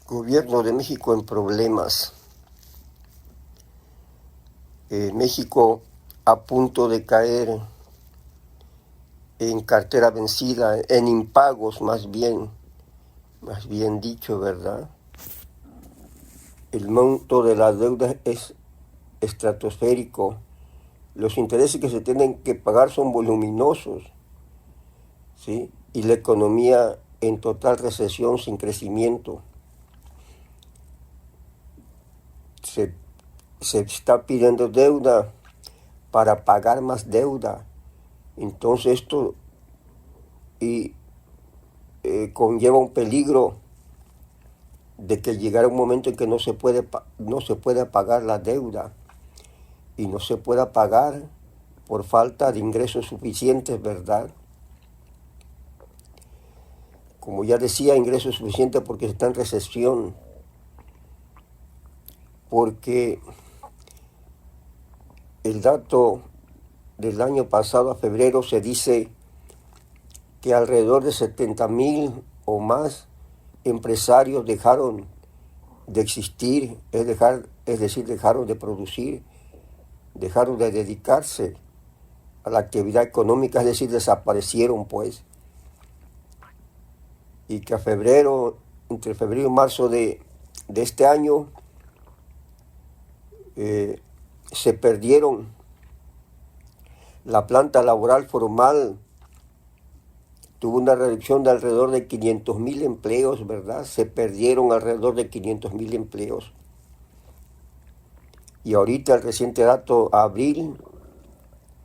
Gobierno de México en problemas. México a punto de caer en cartera vencida, en impagos más bien dicho, ¿verdad? El monto de la deuda es estratosférico. Los intereses que se tienen que pagar son voluminosos, ¿sí? Y la economía en total recesión, sin crecimiento. Se está pidiendo deuda para pagar más deuda. Entonces esto conlleva un peligro de que llegará un momento en que no se pueda pagar la deuda y no se pueda pagar por falta de ingresos suficientes, ¿verdad? Como ya decía, ingresos suficientes porque está en recesión, porque el dato del año pasado a febrero se dice que alrededor de 70,000 o más empresarios dejaron de existir, es decir, dejaron de producir, dejaron de dedicarse a la actividad económica, es decir, desaparecieron pues. Y que entre febrero y marzo de este año, se perdieron la planta laboral formal, tuvo una reducción de alrededor de 500,000 empleos, ¿verdad? Se perdieron alrededor de 500,000 empleos. Y ahorita el reciente dato, abril,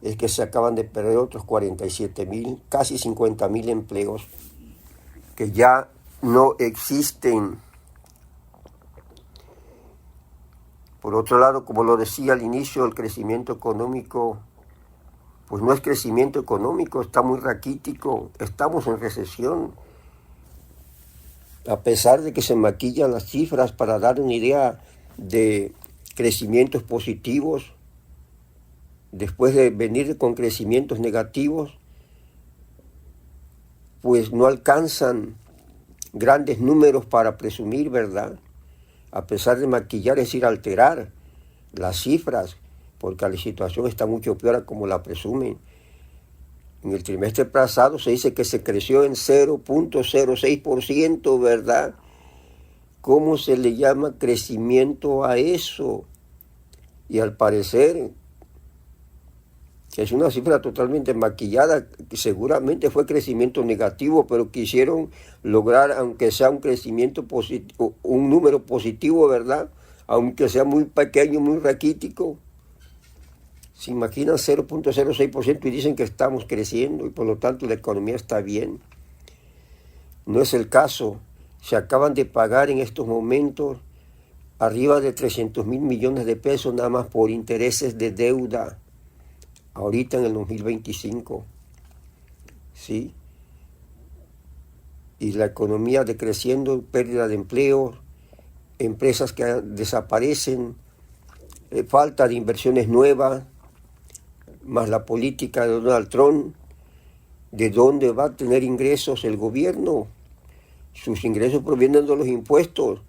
es que se acaban de perder otros 47,000, casi 50,000 empleos que ya no existen. Por otro lado, como lo decía al inicio, el crecimiento económico, pues no es crecimiento económico, está muy raquítico, estamos en recesión. A pesar de que se maquillan las cifras para dar una idea de crecimientos positivos, después de venir con crecimientos negativos, pues no alcanzan grandes números para presumir, ¿verdad? A pesar de maquillar, es decir, alterar las cifras, porque la situación está mucho peor a como la presumen. En el trimestre pasado se dice que se creció en 0.06%, ¿verdad? ¿Cómo se le llama crecimiento a eso? Y al parecer es una cifra totalmente maquillada, que seguramente fue crecimiento negativo, pero quisieron lograr, aunque sea un crecimiento positivo, un número positivo, ¿verdad? Aunque sea muy pequeño, muy raquítico. Se imaginan 0.06% y dicen que estamos creciendo y por lo tanto la economía está bien. No es el caso. Se acaban de pagar en estos momentos arriba de 300,000 millones de pesos nada más por intereses de deuda. Ahorita en el 2025, ¿sí? Y la economía decreciendo, pérdida de empleo, empresas que desaparecen, falta de inversiones nuevas, más la política de Donald Trump. ¿De dónde va a tener ingresos el gobierno? Sus ingresos provienen de los impuestos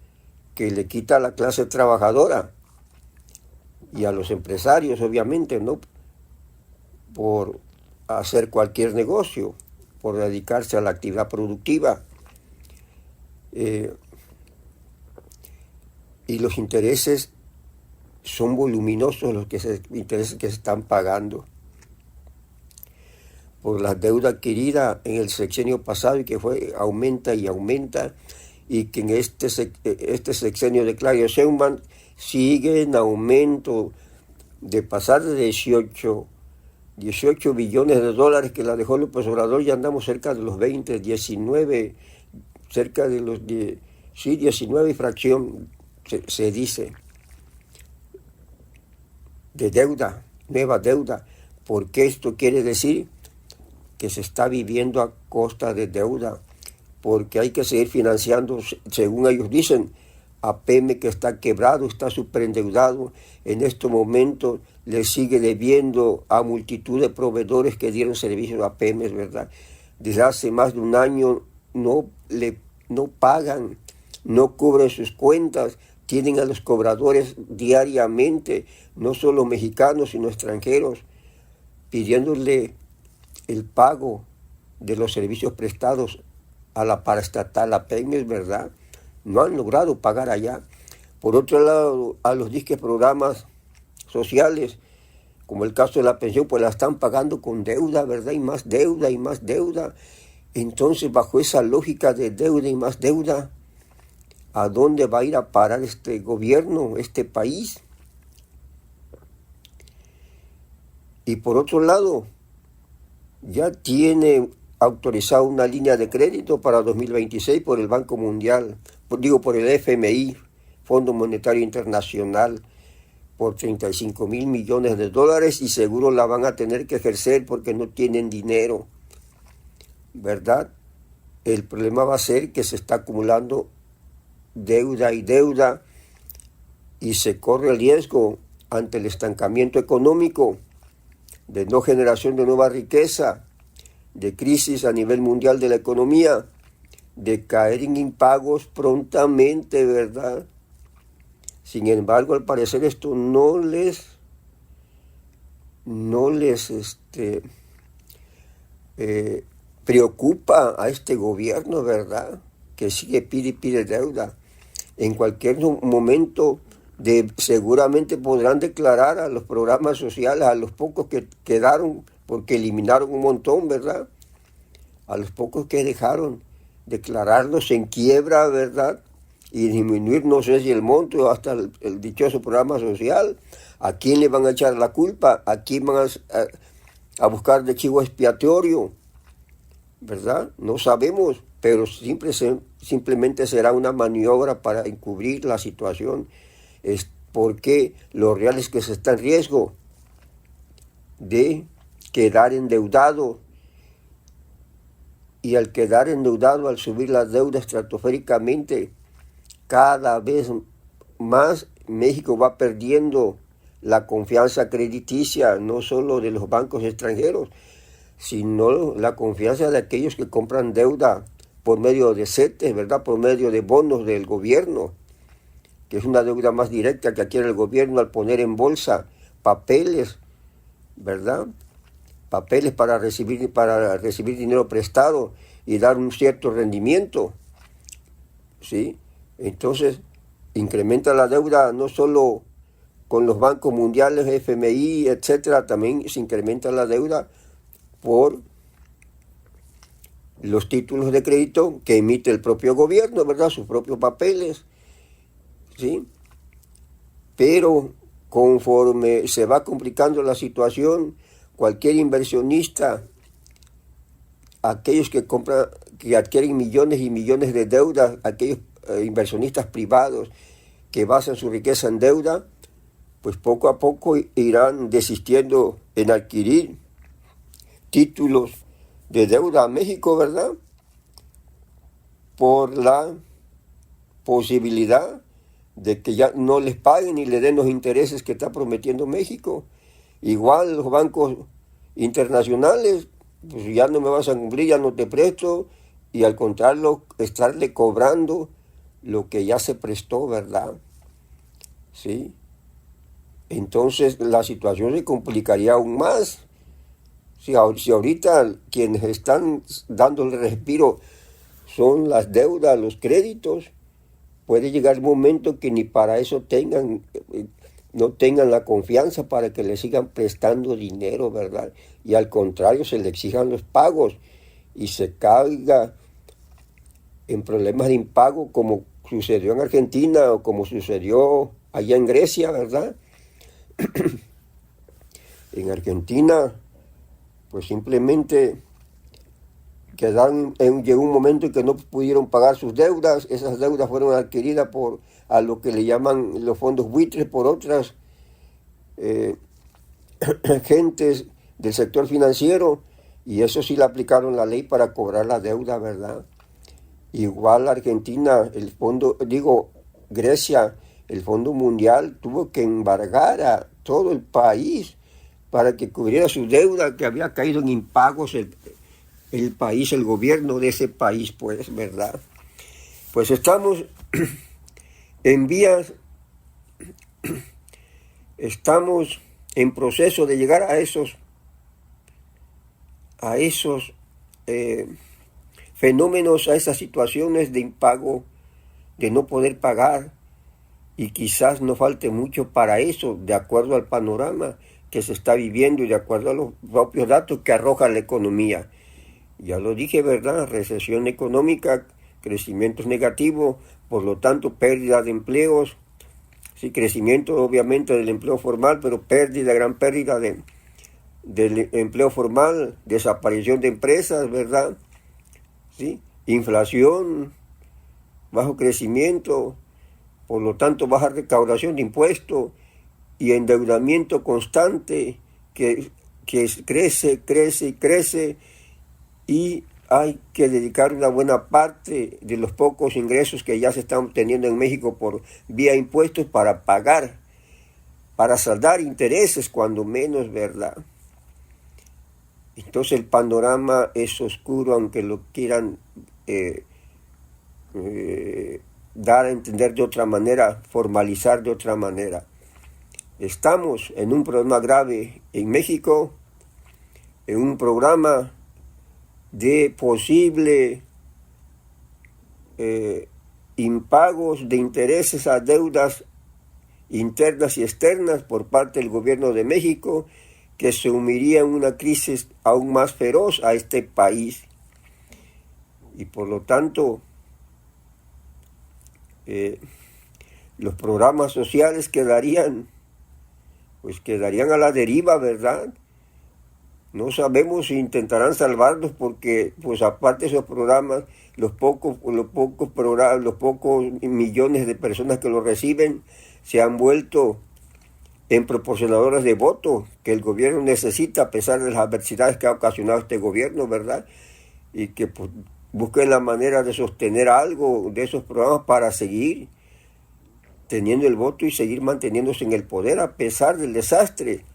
que le quita a la clase trabajadora y a los empresarios, obviamente, ¿no? Por hacer cualquier negocio, por dedicarse a la actividad productiva. Y los intereses son voluminosos, intereses que se están pagando por la deuda adquirida en el sexenio pasado y que aumenta y aumenta, y que en este sexenio de Claudia Sheinbaum sigue en aumento, de pasar de 18 billones de dólares que la dejó López Obrador, ya andamos cerca de los 20, 19, cerca de los 19 y fracción, se dice, de deuda, nueva deuda, porque esto quiere decir que se está viviendo a costa de deuda, porque hay que seguir financiando, según ellos dicen, a Pemex, que está quebrado, está superendeudado, en estos momentos le sigue debiendo a multitud de proveedores que dieron servicios a Pemex, ¿verdad? Desde hace más de un año no pagan no cubren sus cuentas, tienen a los cobradores diariamente, no solo mexicanos, sino extranjeros, pidiéndole el pago de los servicios prestados a la paraestatal, a Pemex, ¿verdad? No han logrado pagar allá. Por otro lado, a los disques programas sociales, como el caso de la pensión, pues la están pagando con deuda, ¿verdad? Y más deuda y más deuda. Entonces, bajo esa lógica de deuda y más deuda, ¿a dónde va a ir a parar este gobierno, este país? Y por otro lado, ya tiene autorizado una línea de crédito para 2026 por el Banco Mundial, por el FMI, Fondo Monetario Internacional, por 35 mil millones de dólares, y seguro la van a tener que ejercer porque no tienen dinero, ¿verdad? El problema va a ser que se está acumulando deuda y deuda, y se corre el riesgo ante el estancamiento económico, de no generación de nueva riqueza, de crisis a nivel mundial de la economía, de caer en impagos prontamente, ¿verdad? Sin embargo, al parecer esto no les preocupa a este gobierno, ¿verdad? Que sigue pide y pide deuda. En cualquier momento seguramente podrán declarar a los programas sociales, a los pocos que quedaron, porque eliminaron un montón, ¿verdad? A los pocos que dejaron, declararlos en quiebra, ¿verdad? Y disminuir, no sé si el monto, hasta el dichoso programa social. ¿A quién le van a echar la culpa? ¿A quién van a buscar de chivo expiatorio? ¿Verdad? No sabemos, pero simplemente será una maniobra para encubrir la situación. Es porque lo real es que se está en riesgo de quedar endeudado, y al quedar endeudado, al subir la deuda estratosféricamente, cada vez más México va perdiendo la confianza crediticia, no solo de los bancos extranjeros, sino la confianza de aquellos que compran deuda por medio de CETES, ¿verdad? Por medio de bonos del gobierno, que es una deuda más directa que adquiere el gobierno al poner en bolsa papeles, ¿verdad? Papeles para recibir dinero prestado y dar un cierto rendimiento, ¿sí? Entonces, incrementa la deuda no solo con los bancos mundiales, FMI, etcétera, también se incrementa la deuda por los títulos de crédito que emite el propio gobierno, ¿verdad? Sus propios papeles, ¿sí? Pero conforme se va complicando la situación, cualquier inversionista, aquellos que adquieren millones y millones de deudas, aquellos inversionistas privados que basan su riqueza en deuda, pues poco a poco irán desistiendo en adquirir títulos de deuda a México, ¿verdad? Por la posibilidad de que ya no les paguen y le den los intereses que está prometiendo México. Igual los bancos internacionales, pues ya no me vas a cumplir, ya no te presto, y al contrario, estarle cobrando lo que ya se prestó, ¿verdad? ¿Sí? Entonces la situación se complicaría aún más. Si ahorita quienes están dando el respiro son las deudas, los créditos, puede llegar el momento que ni para eso no tengan la confianza para que le sigan prestando dinero, ¿verdad? Y al contrario, se le exijan los pagos y se caiga en problemas de impago, como sucedió en Argentina o como sucedió allá en Grecia, ¿verdad? En Argentina, pues simplemente llegó un momento en que no pudieron pagar sus deudas. Esas deudas fueron adquiridas a lo que le llaman los fondos buitres por otras gentes del sector financiero, y eso sí le aplicaron la ley para cobrar la deuda, ¿verdad? Igual Argentina, Grecia, el Fondo Mundial tuvo que embargar a todo el país para que cubriera su deuda, que había caído en impagos el país, el gobierno de ese país, pues, ¿verdad? Pues estamos en vías, estamos en proceso de llegar a esos fenómenos, a esas situaciones de impago, de no poder pagar, y quizás no falte mucho para eso, de acuerdo al panorama que se está viviendo y de acuerdo a los propios datos que arroja la economía. Ya lo dije, ¿verdad? Recesión económica, crecimiento negativo, por lo tanto pérdida de empleos, sí, crecimiento obviamente del empleo formal, pero gran pérdida del empleo formal, desaparición de empresas, ¿verdad? ¿Sí? Inflación, bajo crecimiento, por lo tanto baja recaudación de impuestos y endeudamiento constante que crece, y hay que dedicar una buena parte de los pocos ingresos que ya se están obteniendo en México por vía impuestos para pagar, para saldar intereses, cuando menos, ¿verdad? Entonces el panorama es oscuro, aunque lo quieran dar a entender de otra manera, formalizar de otra manera. Estamos en un problema grave en México, en un programa de posible impagos de intereses a deudas internas y externas por parte del gobierno de México, que se sumiría en una crisis aún más feroz a este país. Y por lo tanto, los programas sociales quedarían a la deriva, ¿verdad? No sabemos si intentarán salvarlos, porque pues aparte de esos programas, los pocos millones de personas que los reciben se han vuelto en proporcionadores de votos que el gobierno necesita, a pesar de las adversidades que ha ocasionado este gobierno, ¿verdad? Y que pues, busquen la manera de sostener algo de esos programas para seguir teniendo el voto y seguir manteniéndose en el poder a pesar del desastre